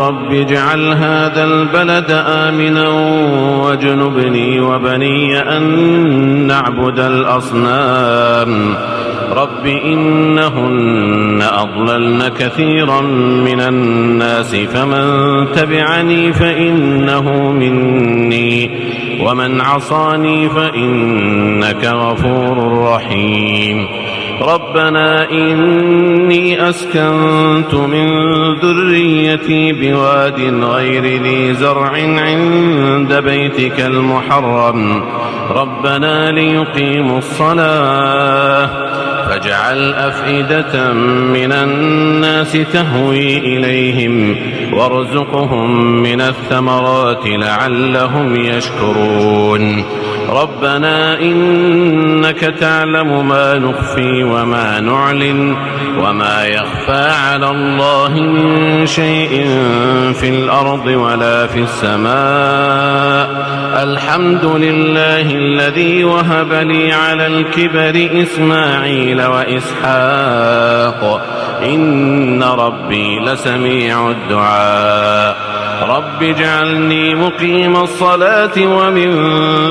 رب اجعل هذا البلد آمنا واجنبني وبني أن نعبد الأصنام رب إنهن أضللن كثيرا من الناس فمن تبعني فإنه مني ومن عصاني فإنك غفور رحيم ربنا إني أسكنت من ذريتي بواد غير ذي زرع عند بيتك المحرم ربنا ليقيموا الصلاة فاجعل أفئدة من الناس تهوي إليهم وارزقهم من الثمرات لعلهم يشكرون ربنا إنك تعلم ما نخفي وما نعلن وما يخفى على الله من شيء في الأرض ولا في السماء الحمد لله الذي وهب لي على الكبر إسماعيل وإسحاق إن ربي لسميع الدعاء رب اجعلني مقيم الصلاة ومن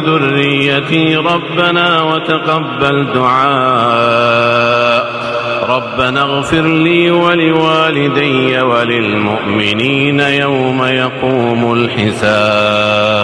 ذريتي ربنا وتقبل دعاء ربنا اغفر لي ولوالدي وللمؤمنين يوم يقوم الحساب.